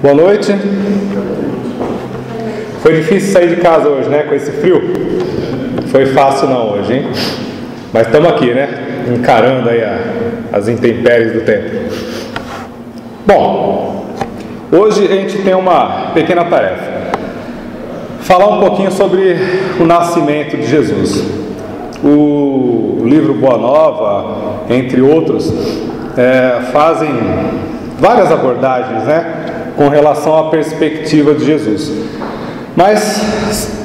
Boa noite. Foi difícil sair de casa hoje, né? Com esse frio. Foi fácil não hoje, hein? Mas estamos aqui, né? Encarando aí as intempéries do tempo. Bom, hoje a gente tem uma pequena tarefa. Falar um pouquinho sobre o nascimento de Jesus. O livro Boa Nova, entre outros, fazem várias abordagens, né? Com relação à perspectiva de Jesus. Mas,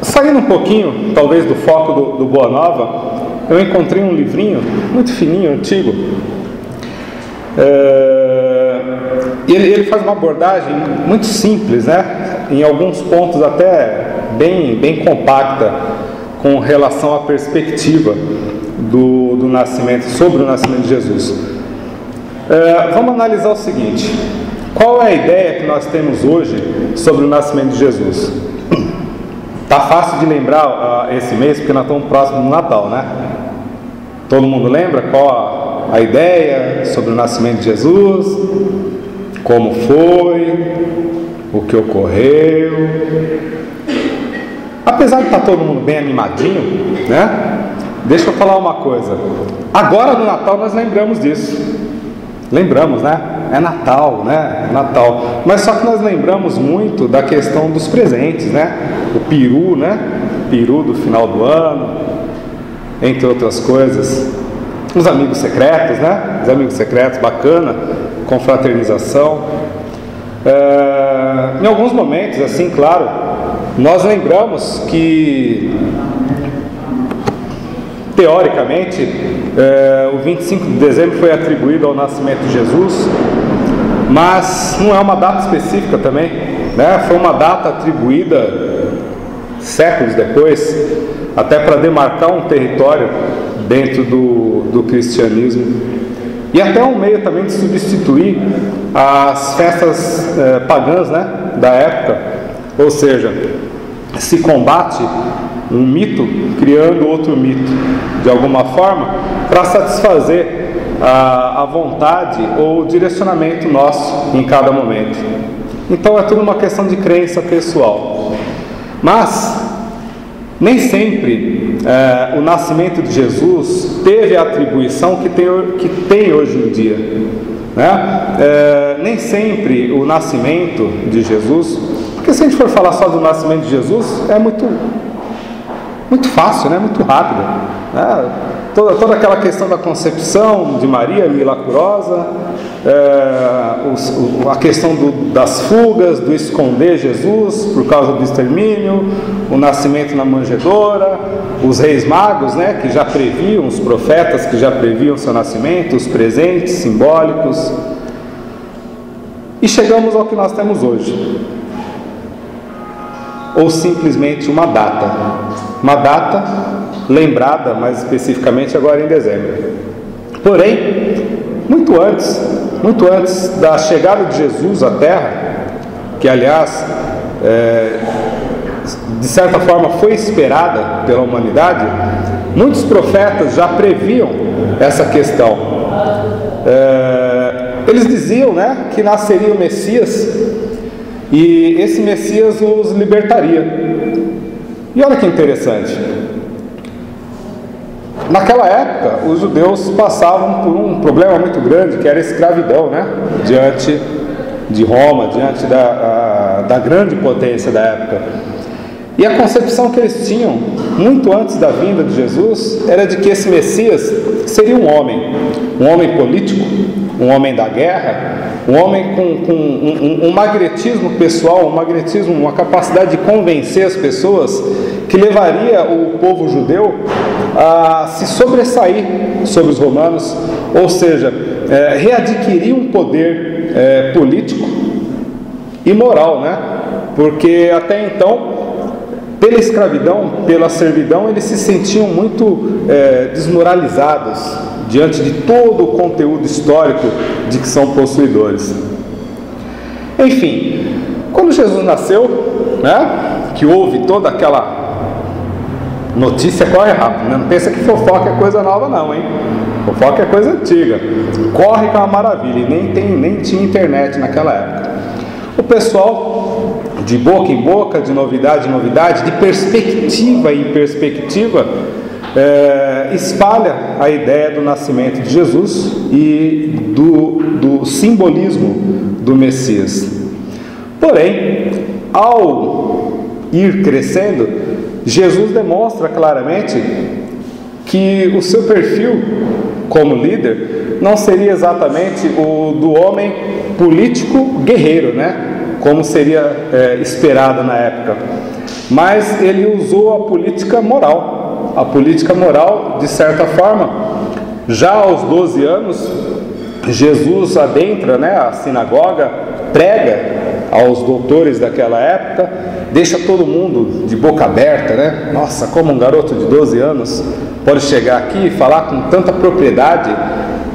saindo um pouquinho, talvez, do foco do Boa Nova, eu encontrei um livrinho muito fininho, antigo. E ele faz uma abordagem muito simples, né? Em alguns pontos até bem compacta, com relação à perspectiva do nascimento, sobre o nascimento de Jesus. Vamos analisar o seguinte: qual é a ideia que nós temos hoje sobre o nascimento de Jesus? Tá fácil de lembrar esse mês, porque nós estamos próximos do Natal, né? Todo mundo lembra qual a ideia sobre o nascimento de Jesus? Como foi? O que ocorreu? Apesar de estar todo mundo bem animadinho, né? Deixa eu falar uma coisa. Agora no Natal nós lembramos disso. Lembramos, né? É Natal, né? Natal. Mas só que nós lembramos muito da questão dos presentes, né? O peru, né? Peru do final do ano, entre outras coisas. Os amigos secretos, né? Os amigos secretos, bacana. Confraternização. Em alguns momentos, assim, claro, nós lembramos que, teoricamente, o 25 de dezembro foi atribuído ao nascimento de Jesus, mas não é uma data específica também, né? Foi uma data atribuída séculos depois, até para demarcar um território dentro do cristianismo, e até um meio também de substituir as festas pagãs, né, da época. Ou seja, se combate um mito criando outro mito, de alguma forma, para satisfazer a vontade ou o direcionamento nosso em cada momento. Então é tudo uma questão de crença pessoal. Mas nem sempre o nascimento de Jesus teve a atribuição que tem hoje em dia, né? Nem sempre o nascimento de Jesus, porque se a gente for falar só do nascimento de Jesus, é muito fácil, né? Muito rápido, né? Toda aquela questão da concepção de Maria milagrosa, a questão das fugas, do esconder Jesus por causa do extermínio, o nascimento na manjedoura, os reis magos, né, que já previam, os profetas que já previam seu nascimento, os presentes simbólicos, e chegamos ao que nós temos hoje, ou simplesmente uma data lembrada mais especificamente agora em dezembro. Porém, muito antes da chegada de Jesus à Terra, que aliás de certa forma foi esperada pela humanidade, muitos profetas já previam essa questão. Eles diziam, né, que nasceria o Messias e esse Messias os libertaria. E olha que interessante, naquela época os judeus passavam por um problema muito grande, que era a escravidão, né? Diante de Roma, diante da grande potência da época. E a concepção que eles tinham, muito antes da vinda de Jesus, era de que esse Messias seria um homem político, um homem da guerra, um homem com um magnetismo pessoal, uma capacidade de convencer as pessoas, que levaria o povo judeu a se sobressair sobre os romanos, ou seja, readquirir um poder político e moral, né? Porque até então, pela escravidão, pela servidão, eles se sentiam muito desmoralizados diante de todo o conteúdo histórico de que são possuidores. Enfim, quando Jesus nasceu, né, que houve toda aquela notícia, corre rápido, né? Não pensa que fofoca é coisa nova não, hein? Fofoca é coisa antiga, corre que é uma maravilha, e nem tinha internet naquela época. O pessoal, de boca em boca, de novidade em novidade, de perspectiva em perspectiva, espalha a ideia do nascimento de Jesus e do simbolismo do Messias. Porém, ao ir crescendo, Jesus demonstra claramente que o seu perfil como líder não seria exatamente o do homem político guerreiro, né? Como seria esperado na época. Mas ele usou a política moral. A política moral, de certa forma, já aos 12 anos, Jesus adentra, né, a sinagoga, prega aos doutores daquela época, deixa todo mundo de boca aberta, né? Nossa, como um garoto de 12 anos pode chegar aqui e falar com tanta propriedade,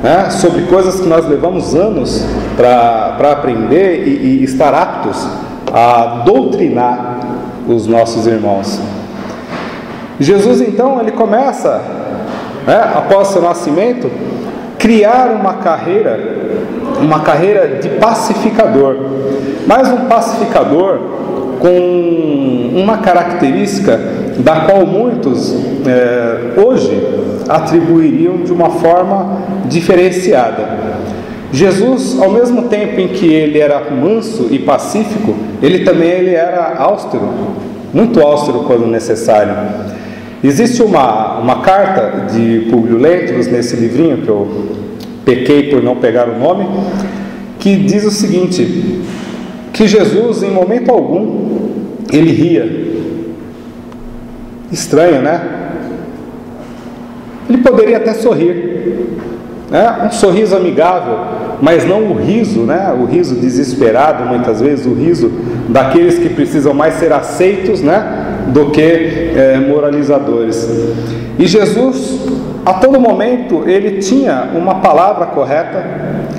né, sobre coisas que nós levamos anos para aprender e estar aptos a doutrinar os nossos irmãos. Jesus então, ele começa, né, após seu nascimento, criar uma carreira de pacificador, mas um pacificador com uma característica da qual muitos hoje atribuiriam de uma forma diferenciada. Jesus, ao mesmo tempo em que ele era manso e pacífico, ele era austero, muito austero quando necessário. Existe uma carta de Públio Lentulus, nesse livrinho que eu pequei por não pegar o nome, que diz o seguinte, que Jesus, em momento algum, ele ria. Estranho, né? Ele poderia até sorrir, né? Um sorriso amigável, mas não o riso, né? O riso desesperado, muitas vezes, o riso daqueles que precisam mais ser aceitos, né, do que moralizadores. E Jesus, a todo momento, ele tinha uma palavra correta,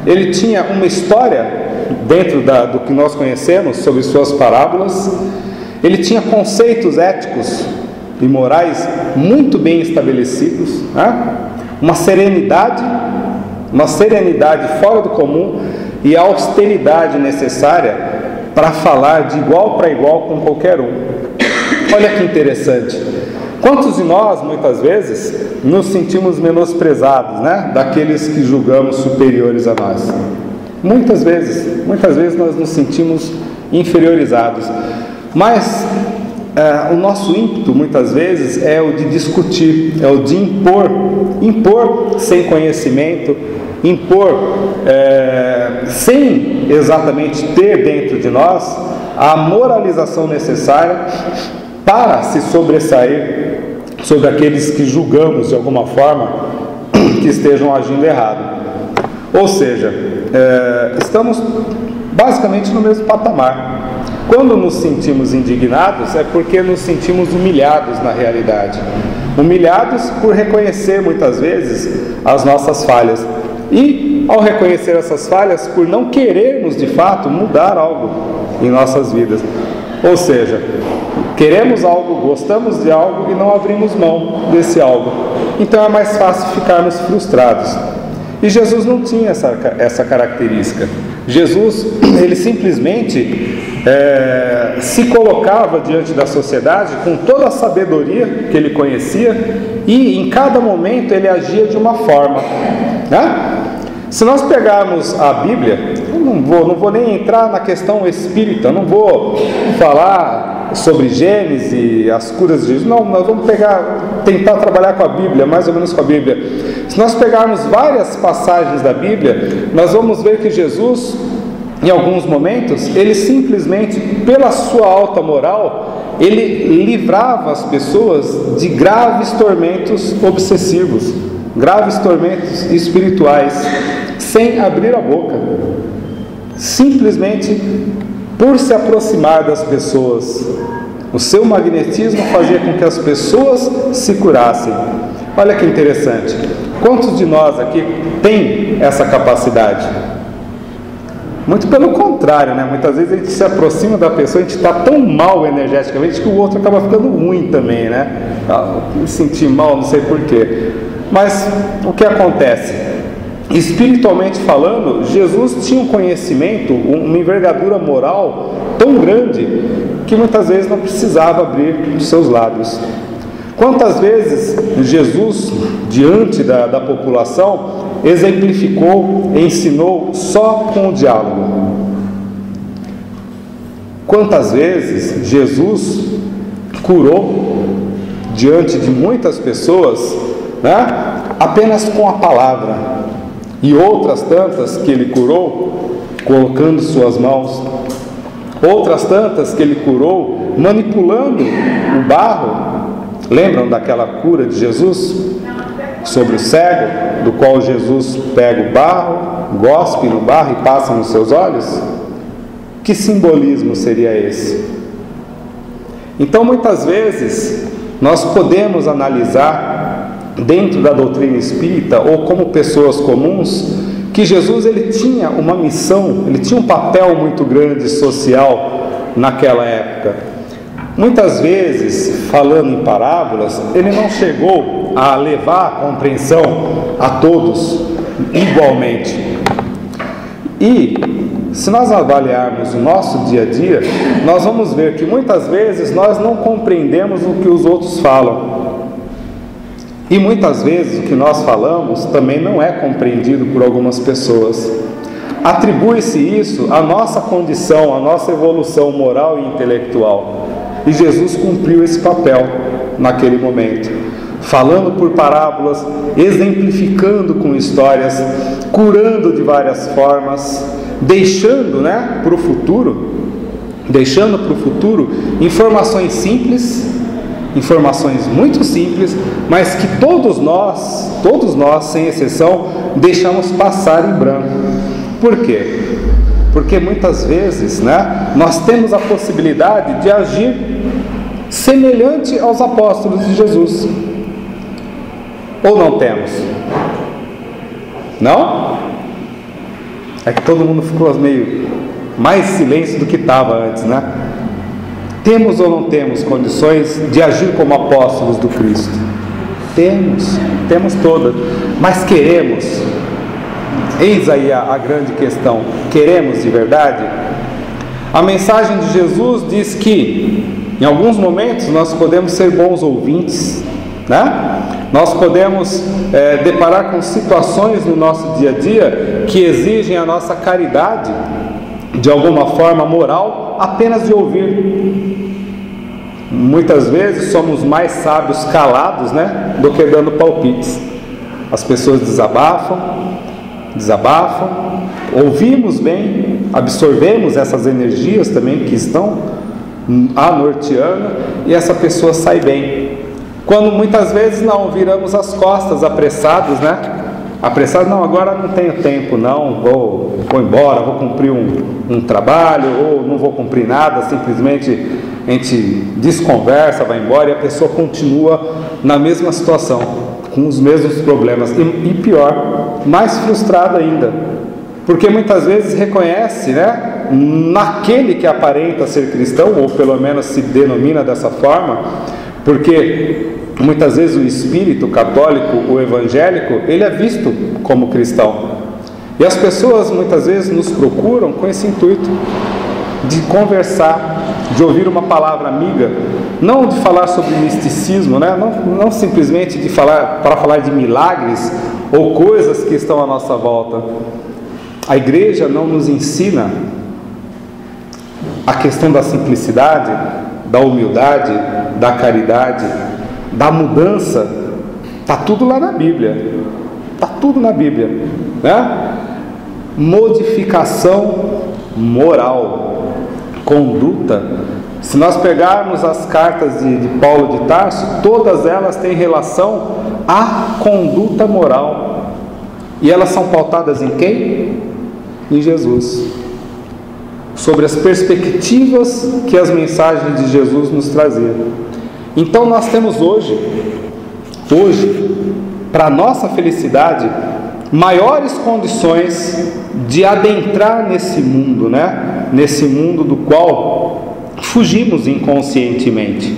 ele tinha uma história dentro do que nós conhecemos sobre suas parábolas, ele tinha conceitos éticos e morais muito bem estabelecidos, né? Uma serenidade fora do comum e a austeridade necessária para falar de igual para igual com qualquer um. Olha que interessante. Quantos de nós, muitas vezes, nos sentimos menosprezados, né, daqueles que julgamos superiores a nós? Muitas vezes nós nos sentimos inferiorizados. Mas o nosso ímpeto, muitas vezes, é o de discutir, é o de impor sem conhecimento, impor sem exatamente ter dentro de nós a moralização necessária para se sobressair sobre aqueles que julgamos de alguma forma que estejam agindo errado. Ou seja, estamos basicamente no mesmo patamar. Quando nos sentimos indignados é porque nos sentimos humilhados na realidade. Humilhados por reconhecer muitas vezes as nossas falhas. E ao reconhecer essas falhas, por não querermos de fato mudar algo em nossas vidas. Ou seja, queremos algo, gostamos de algo e não abrimos mão desse algo. Então é mais fácil ficarmos frustrados. E Jesus não tinha essa característica. Jesus, ele simplesmente se colocava diante da sociedade com toda a sabedoria que ele conhecia e em cada momento ele agia de uma forma, né? Se nós pegarmos a Bíblia, eu não vou nem entrar na questão espírita, não vou falar sobre Gênesis, as curas de Jesus, não, nós vamos tentar trabalhar com a Bíblia, mais ou menos com a Bíblia. Se nós pegarmos várias passagens da Bíblia, nós vamos ver que Jesus, em alguns momentos, ele simplesmente, pela sua alta moral, ele livrava as pessoas de graves tormentos obsessivos, graves tormentos espirituais, sem abrir a boca, simplesmente por se aproximar das pessoas. O seu magnetismo fazia com que as pessoas se curassem. Olha que interessante. Quantos de nós aqui tem essa capacidade? Muito pelo contrário, né? Muitas vezes a gente se aproxima da pessoa, a gente está tão mal energeticamente que o outro acaba ficando ruim também, né? Me senti mal, não sei porquê. Mas o que acontece? espiritualmente falando, Jesus tinha um conhecimento, uma envergadura moral tão grande que muitas vezes não precisava abrir os seus lábios. Quantas vezes Jesus, diante da população, exemplificou, ensinou só com o diálogo? Quantas vezes Jesus curou diante de muitas pessoas, né, apenas com a palavra, e outras tantas que ele curou colocando suas mãos, outras tantas que ele curou manipulando o barro. Lembram daquela cura de Jesus sobre o cego, do qual Jesus pega o barro, gospe no barro e passa nos seus olhos? Que simbolismo seria esse? Então, muitas vezes nós podemos analisar dentro da doutrina espírita, ou como pessoas comuns, que Jesus ele tinha uma missão, ele tinha um papel muito grande social naquela época. Muitas vezes, falando em parábolas, ele não chegou a levar a compreensão a todos igualmente. E se nós avaliarmos o nosso dia a dia, nós vamos ver que muitas vezes nós não compreendemos o que os outros falam. E muitas vezes o que nós falamos também não é compreendido por algumas pessoas. Atribui-se isso à nossa condição, à nossa evolução moral e intelectual. E Jesus cumpriu esse papel naquele momento, falando por parábolas, exemplificando com histórias, curando de várias formas, deixando para o futuro informações simples, informações muito simples, mas que todos nós, sem exceção, deixamos passar em branco. Por quê? Porque muitas vezes nós temos a possibilidade de agir semelhante aos apóstolos de Jesus. Ou não temos? Não? É que todo mundo ficou meio mais silêncio do que estava antes, Temos ou não temos condições de agir como apóstolos do Cristo? Temos todas, mas queremos? Eis aí a grande questão: queremos de verdade? A mensagem de Jesus diz que em alguns momentos nós podemos ser bons ouvintes, nós podemos deparar com situações no nosso dia a dia que exigem a nossa caridade, de alguma forma moral, apenas de ouvir. Muitas vezes somos mais sábios calados do que dando palpites. As pessoas desabafam, ouvimos bem, absorvemos essas energias também que estão a norteando, e essa pessoa sai bem. Quando muitas vezes não, viramos as costas apressados, não, agora não tenho tempo, não, vou embora, vou cumprir um trabalho, ou não vou cumprir nada, simplesmente a gente desconversa, vai embora, e a pessoa continua na mesma situação, com os mesmos problemas, e pior, mais frustrado ainda, porque muitas vezes reconhece, naquele que aparenta ser cristão, ou pelo menos se denomina dessa forma, porque muitas vezes o espírito católico, o evangélico, ele é visto como cristão, e as pessoas muitas vezes nos procuram com esse intuito de conversar, de ouvir uma palavra amiga, não de falar sobre misticismo, não simplesmente para falar de milagres ou coisas que estão à nossa volta. A igreja não nos ensina a questão da simplicidade, da humildade, da caridade, da mudança. Está tudo lá na Bíblia, Modificação moral, conduta. Se nós pegarmos as cartas de Paulo de Tarso, todas elas têm relação à conduta moral, e elas são pautadas em quem? Em Jesus, sobre as perspectivas que as mensagens de Jesus nos traziam. Então nós temos hoje, para a nossa felicidade, maiores condições de adentrar nesse mundo, nesse mundo do qual fugimos inconscientemente.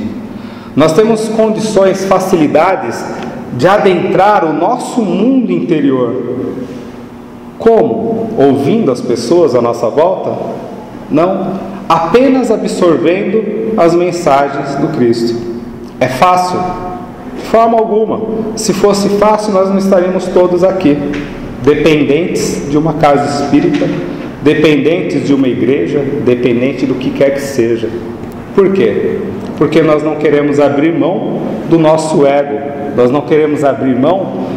Nós temos condições, facilidades de adentrar o nosso mundo interior, Como? Ouvindo as pessoas à nossa volta? Não, apenas absorvendo as mensagens do Cristo. É fácil? De forma alguma. Se fosse fácil, nós não estaríamos todos aqui, dependentes de uma casa espírita, dependentes de uma igreja, dependente do que quer que seja. Por quê? Porque nós não queremos abrir mão do nosso ego, nós não queremos abrir mão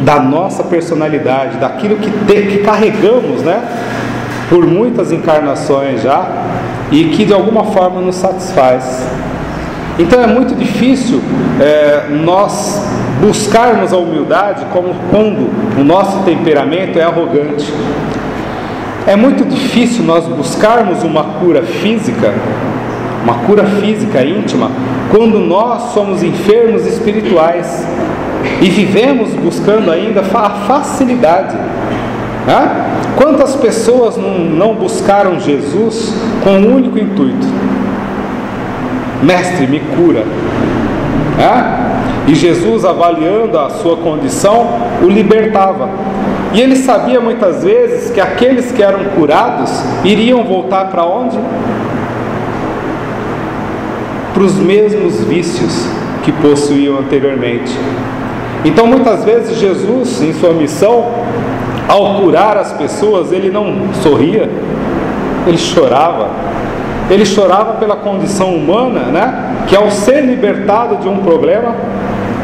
da nossa personalidade, daquilo que carregamos, né, por muitas encarnações já, e que de alguma forma nos satisfaz. Então é muito difícil nós buscarmos a humildade como quando o nosso temperamento é arrogante. É muito difícil nós buscarmos uma cura física íntima, quando nós somos enfermos espirituais e vivemos buscando ainda a facilidade. Quantas pessoas não buscaram Jesus com um único intuito? Mestre, me cura. E Jesus, avaliando a sua condição, o libertava. E ele sabia muitas vezes que aqueles que eram curados iriam voltar para onde? Para os mesmos vícios que possuíam anteriormente. Então muitas vezes Jesus, em sua missão, ao curar as pessoas, ele não sorria, ele chorava. Ele chorava pela condição humana, né, que ao ser libertado de um problema,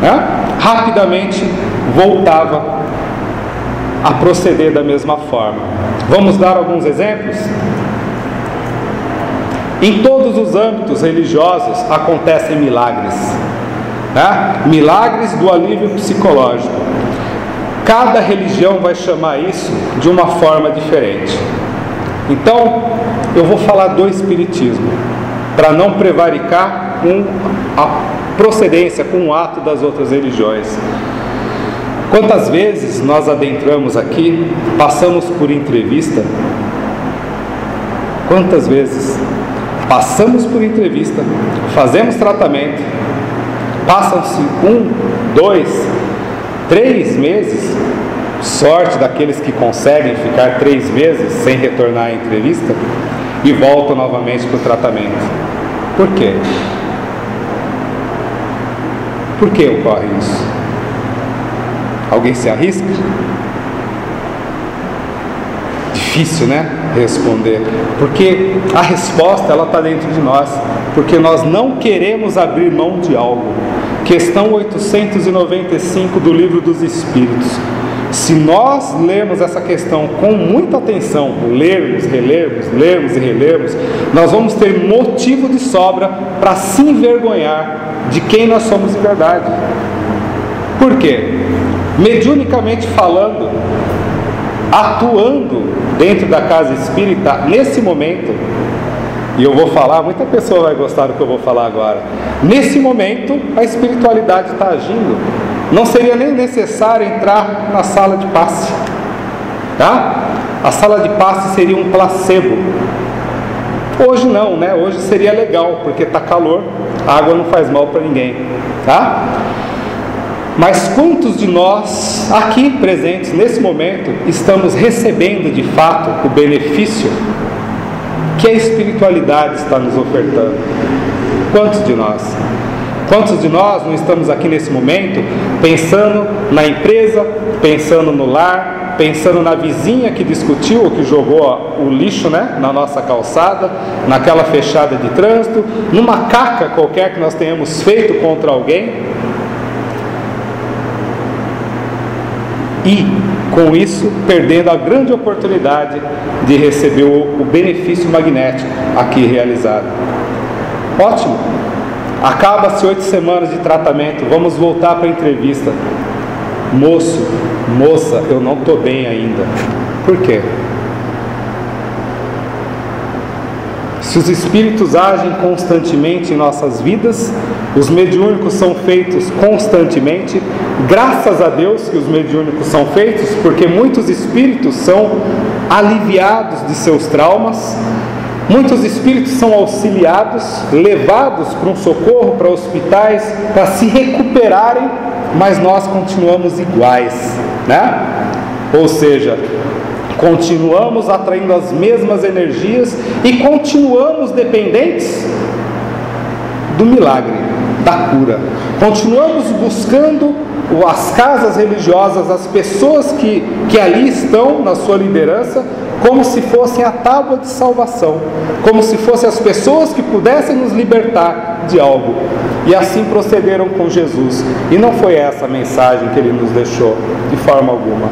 né, rapidamente voltava a proceder da mesma forma. Vamos dar alguns exemplos? Em todos os âmbitos religiosos acontecem milagres, né? Milagres do alívio psicológico. Cada religião vai chamar isso de uma forma diferente. Então, eu vou falar do Espiritismo, para não prevaricar com a procedência, com o ato das outras religiões. Quantas vezes nós adentramos aqui, passamos por entrevista? Quantas vezes passamos por entrevista, fazemos tratamento, passam-se 1, 2, 3 meses, sorte daqueles que conseguem ficar 3 meses sem retornar à entrevista, e voltam novamente para o tratamento. Por quê? Por que ocorre isso? Alguém se arrisca? Difícil, né? Responder. Porque a resposta, ela está dentro de nós. Porque nós não queremos abrir mão de algo. Questão 895 do Livro dos Espíritos. Se nós lermos essa questão com muita atenção, lermos, lermos e relermos, nós vamos ter motivo de sobra para se envergonhar de quem nós somos em verdade. Por quê? Mediunicamente falando, atuando dentro da casa espírita, nesse momento, e eu vou falar, muita pessoa vai gostar do que eu vou falar agora, nesse momento a espiritualidade está agindo. Não seria nem necessário entrar na sala de passe, tá? A sala de passe seria um placebo. Hoje não, né? Hoje seria legal, porque está calor, a água não faz mal para ninguém, tá? Mas quantos de nós, aqui presentes nesse momento, estamos recebendo de fato o benefício que a espiritualidade está nos ofertando? Quantos de nós? Quantos de nós não estamos aqui nesse momento pensando na empresa, pensando no lar, pensando na vizinha que discutiu ou que jogou o lixo, né, na nossa calçada, naquela fechada de trânsito, numa caca qualquer que nós tenhamos feito contra alguém? E, com isso, perdendo a grande oportunidade de receber o benefício magnético aqui realizado. Ótimo! Acaba-se 8 semanas de tratamento, vamos voltar para a entrevista. Moço, moça, eu não estou bem ainda. Por quê? Se os espíritos agem constantemente em nossas vidas, os mediúnicos são feitos constantemente, graças a Deus que os mediúnicos são feitos, porque muitos espíritos são aliviados de seus traumas, muitos espíritos são auxiliados, levados para um socorro, para hospitais, para se recuperarem, mas nós continuamos iguais, né? Ou seja, continuamos atraindo as mesmas energias e continuamos dependentes do milagre, da cura. Continuamos buscando as casas religiosas, as pessoas que ali estão na sua liderança, como se fossem a tábua de salvação, como se fossem as pessoas que pudessem nos libertar de algo. E assim procederam com Jesus. E não foi essa a mensagem que Ele nos deixou, de forma alguma.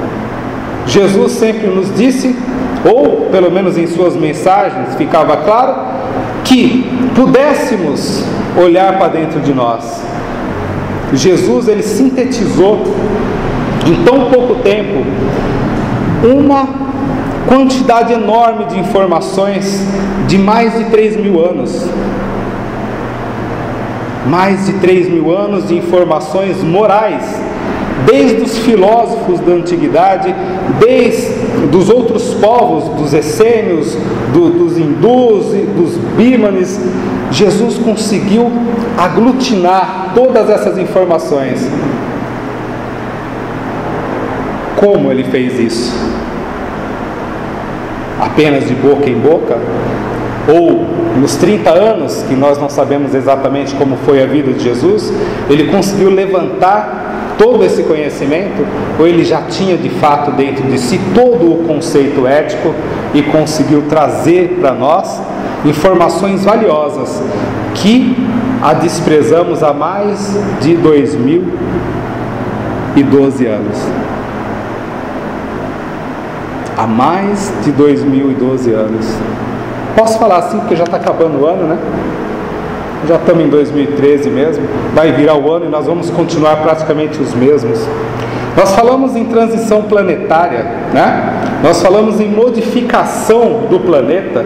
Jesus sempre nos disse, ou pelo menos em suas mensagens ficava claro, que pudéssemos olhar para dentro de nós. Jesus, Ele sintetizou em tão pouco tempo uma quantidade enorme de informações de mais de 3.000 anos. Mais de 3.000 anos de informações morais, desde os filósofos da antiguidade, desde dos outros povos, dos essênios, dos hindus, dos bímanes. Jesus conseguiu aglutinar todas essas informações. Como Ele fez isso? Apenas de boca em boca? Ou nos 30 anos, que nós não sabemos exatamente como foi a vida de Jesus, Ele conseguiu levantar todo esse conhecimento? Ou Ele já tinha de fato dentro de si todo o conceito ético e conseguiu trazer para nós informações valiosas que a desprezamos há mais de 2012 anos? Há mais de 2012 anos. Posso falar assim porque já está acabando o ano, né? Já estamos em 2013 mesmo. Vai virar o ano e nós vamos continuar praticamente os mesmos. Nós falamos em transição planetária, né? Nós falamos em modificação do planeta.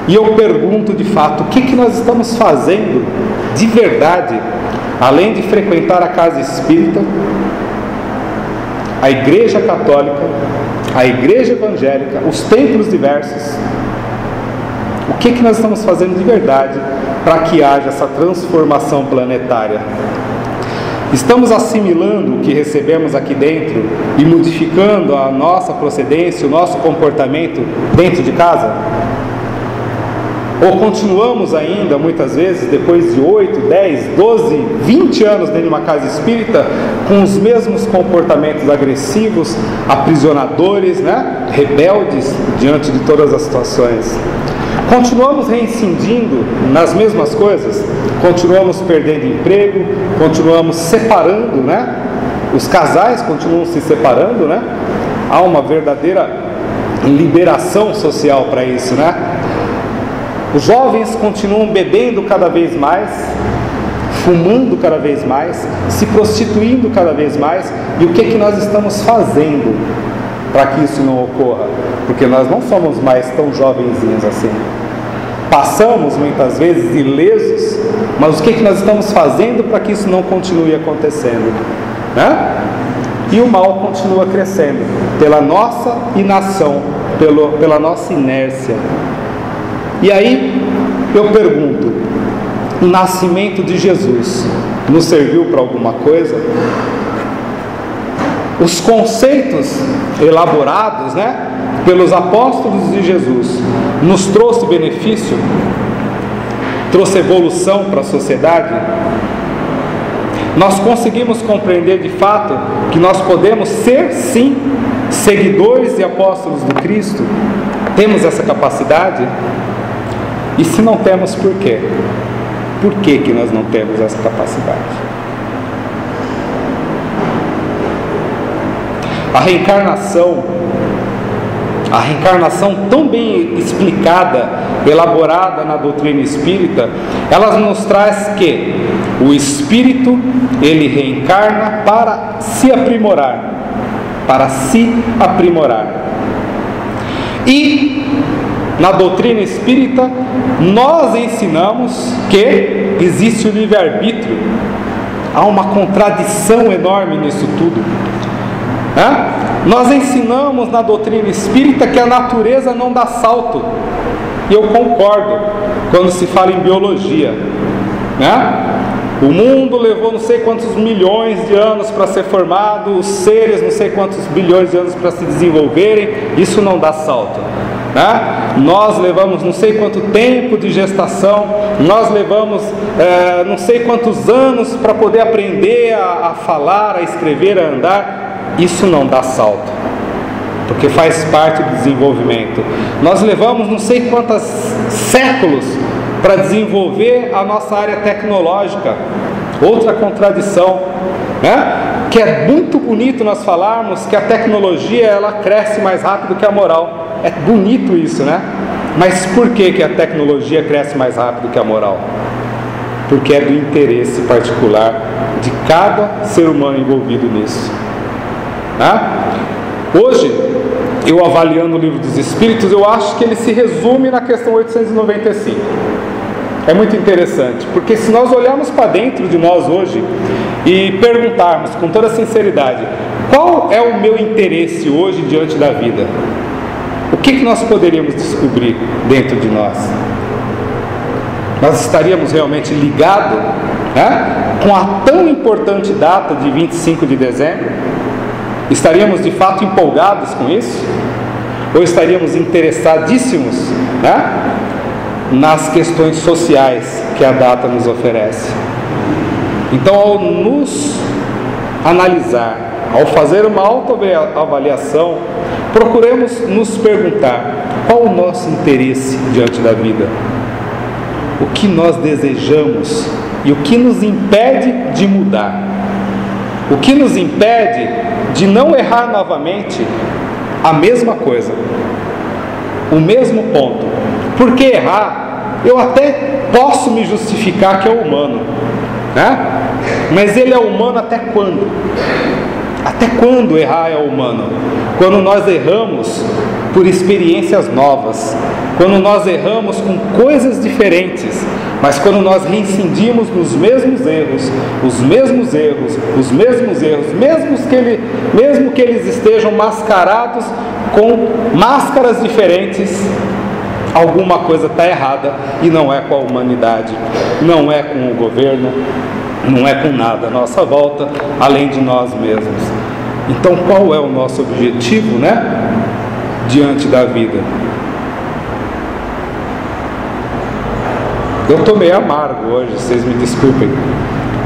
E eu pergunto de fato, o que nós estamos fazendo de verdade, além de frequentar a casa espírita, a igreja católica, a igreja evangélica, os templos diversos? O que nós estamos fazendo de verdade para que haja essa transformação planetária? Estamos assimilando o que recebemos aqui dentro e modificando a nossa procedência, o nosso comportamento dentro de casa? Ou continuamos ainda, muitas vezes, depois de 8, 10, 12, 20 anos dentro de uma casa espírita, com os mesmos comportamentos agressivos, aprisionadores, né? Rebeldes diante de todas as situações? Continuamos reincidindo nas mesmas coisas? Continuamos perdendo emprego? Continuamos separando, né? Os casais continuam se separando, né? Há uma verdadeira liberação social para isso, né? Os jovens continuam bebendo cada vez mais, fumando cada vez mais, se prostituindo cada vez mais. E o que nós estamos fazendo para que isso não ocorra? Porque nós não somos mais tão jovenzinhos assim. Passamos muitas vezes ilesos, mas o que nós estamos fazendo para que isso não continue acontecendo, né? E o mal continua crescendo pela nossa inação, pela nossa inércia. E aí eu pergunto, o nascimento de Jesus nos serviu para alguma coisa? Os conceitos elaborados, né, pelos apóstolos de Jesus nos trouxe benefício? Trouxe evolução para a sociedade? Nós conseguimos compreender de fato que nós podemos ser, sim, seguidores e apóstolos do Cristo? Temos essa capacidade? E se não temos, por quê? Por que nós não temos essa capacidade? A reencarnação tão bem explicada, elaborada na doutrina espírita, ela nos traz que o espírito, ele reencarna para se aprimorar, E na doutrina espírita nós ensinamos que existe o livre-arbítrio. Há uma contradição enorme nisso tudo, né? Nós ensinamos na doutrina espírita que a natureza não dá salto, e eu concordo quando se fala em biologia, né? O mundo levou não sei quantos milhões de anos para ser formado, os seres não sei quantos bilhões de anos para se desenvolverem. Isso não dá salto, né? Nós levamos não sei quanto tempo de gestação, nós levamos não sei quantos anos para poder aprender a falar, a escrever, a andar. Isso não dá salto, porque faz parte do desenvolvimento. Nós levamos não sei quantos séculos para desenvolver a nossa área tecnológica. Outra contradição, né? Que é muito bonito nós falarmos que a tecnologia ela cresce mais rápido que a moral. É bonito isso, né? Mas por que a tecnologia cresce mais rápido que a moral? Porque é do interesse particular de cada ser humano envolvido nisso, né? Hoje, eu avaliando o Livro dos Espíritos, eu acho que ele se resume na questão 895. É muito interessante, porque se nós olharmos para dentro de nós hoje e perguntarmos com toda sinceridade, qual é o meu interesse hoje diante da vida? O que nós poderíamos descobrir dentro de nós? Nós estaríamos realmente ligados, né, com a tão importante data de 25 de dezembro? Estaríamos de fato empolgados com isso? Ou estaríamos interessadíssimos, né, nas questões sociais que a data nos oferece? Então, ao nos analisar, ao fazer uma autoavaliação, procuremos nos perguntar qual o nosso interesse diante da vida, o que nós desejamos e o que nos impede de mudar, o que nos impede de não errar novamente a mesma coisa, o mesmo ponto. Porque errar, eu até posso me justificar que é humano, né? Mas ele é humano até quando? Até quando errar é humano? Quando nós erramos por experiências novas, quando nós erramos com coisas diferentes, mas quando nós reincidimos nos mesmos erros, mesmo que eles estejam mascarados com máscaras diferentes, alguma coisa está errada, e não é com a humanidade, não é com o governo, não é com nada à nossa volta, além de nós mesmos. Então, qual é o nosso objetivo, né, diante da vida? Eu estou meio amargo hoje, vocês me desculpem,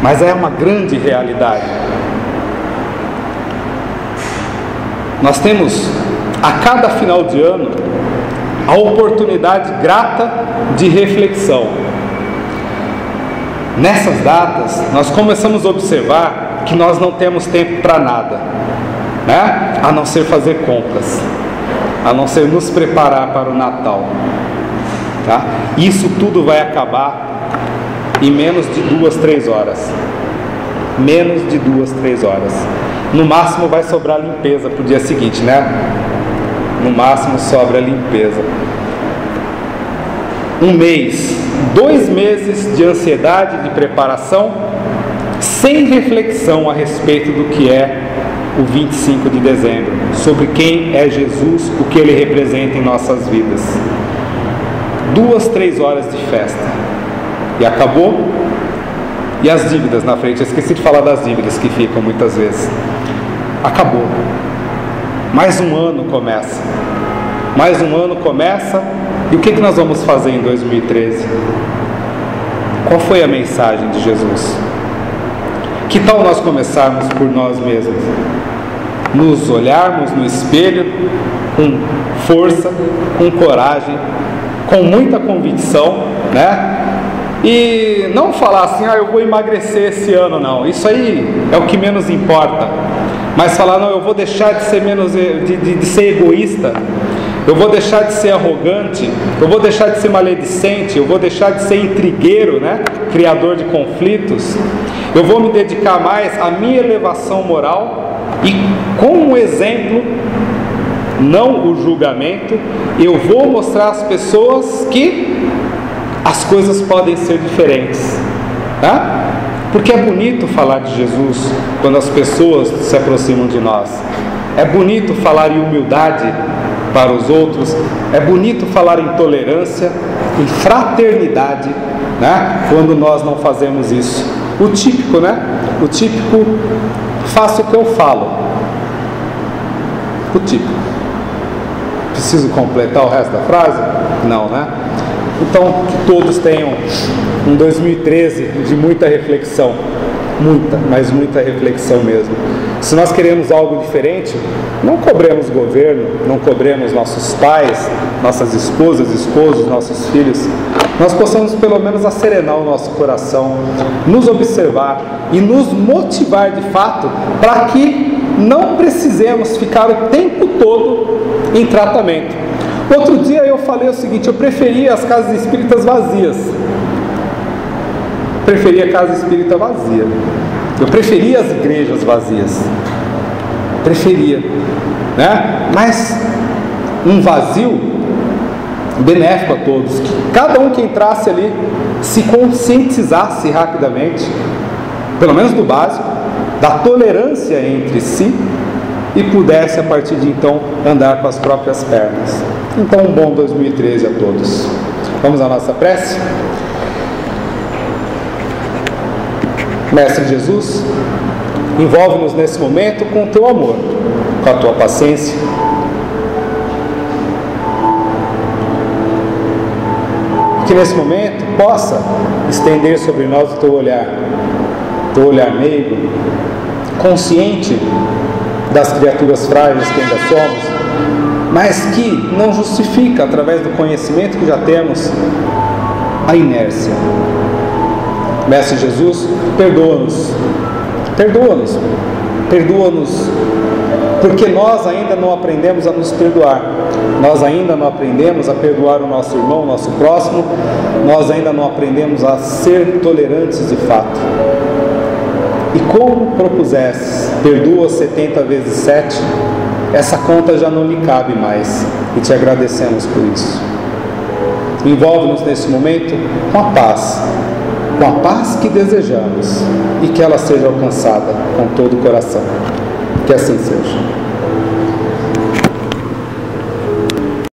mas é uma grande realidade. Nós temos, a cada final de ano, a oportunidade grata de reflexão. Nessas datas, nós começamos a observar que nós não temos tempo para nada, né? A não ser fazer compras, a não ser nos preparar para o Natal, tá? Isso tudo vai acabar em menos de 2-3 horas. Menos de 2-3 horas. No máximo vai sobrar limpeza para o dia seguinte, né? No máximo sobra limpeza. 1 mês, 2 meses de ansiedade, de preparação, sem reflexão a respeito do que é o 25 de dezembro, sobre quem é Jesus, o que ele representa em nossas vidas. 2-3 horas de festa e acabou. E as dívidas na frente, eu esqueci de falar das dívidas que ficam muitas vezes. Acabou. Mais um ano começa. E o que nós vamos fazer em 2013? Qual foi a mensagem de Jesus? Que tal nós começarmos por nós mesmos? Nos olharmos no espelho com força, com coragem, com muita convicção, né? E não falar assim, eu vou emagrecer esse ano, não. Isso aí é o que menos importa. Mas falar, não, eu vou deixar de ser de ser egoísta, eu vou deixar de ser arrogante, eu vou deixar de ser maledicente, eu vou deixar de ser intrigueiro, né? Criador de conflitos. Eu vou me dedicar mais à minha elevação moral e, com um exemplo, não o julgamento, eu vou mostrar às pessoas que as coisas podem ser diferentes, tá? Porque é bonito falar de Jesus quando as pessoas se aproximam de nós. É bonito falar em humildade para os outros. É bonito falar em tolerância, em fraternidade, né? Quando nós não fazemos isso. O típico, né? O típico, faça o que eu falo. O típico. Preciso completar o resto da frase? Não, né? Então, que todos tenham um 2013 de muita reflexão. Muita, mas muita reflexão mesmo. Se nós queremos algo diferente, não cobremos o governo, não cobremos nossos pais, nossas esposas, esposos, nossos filhos. Nós possamos pelo menos acerenar o nosso coração, nos observar e nos motivar de fato para que não precisemos ficar o tempo todo em tratamento. Outro dia eu falei o seguinte: eu preferia as casas espíritas vazias. Preferia a casa espírita vazia. Eu preferia as igrejas vazias. Preferia, né? Mas um vazio benéfico a todos. Que cada um que entrasse ali se conscientizasse rapidamente, pelo menos do básico, da tolerância entre si, e pudesse a partir de então andar com as próprias pernas. Então, um bom 2013 a todos. Vamos à nossa prece? Mestre Jesus, envolve-nos nesse momento com o teu amor, com a tua paciência. Que nesse momento possa estender sobre nós o teu olhar meigo, consciente das criaturas frágeis que ainda somos, mas que não justifica, através do conhecimento que já temos, a inércia. Mestre Jesus, perdoa-nos, porque nós ainda não aprendemos a nos perdoar, nós ainda não aprendemos a perdoar o nosso irmão, o nosso próximo, nós ainda não aprendemos a ser tolerantes de fato. E como propusestes, perdoa 70 vezes 7, essa conta já não lhe cabe mais, e te agradecemos por isso. Envolve-nos nesse momento com a paz que desejamos, e que ela seja alcançada com todo o coração. Que assim seja.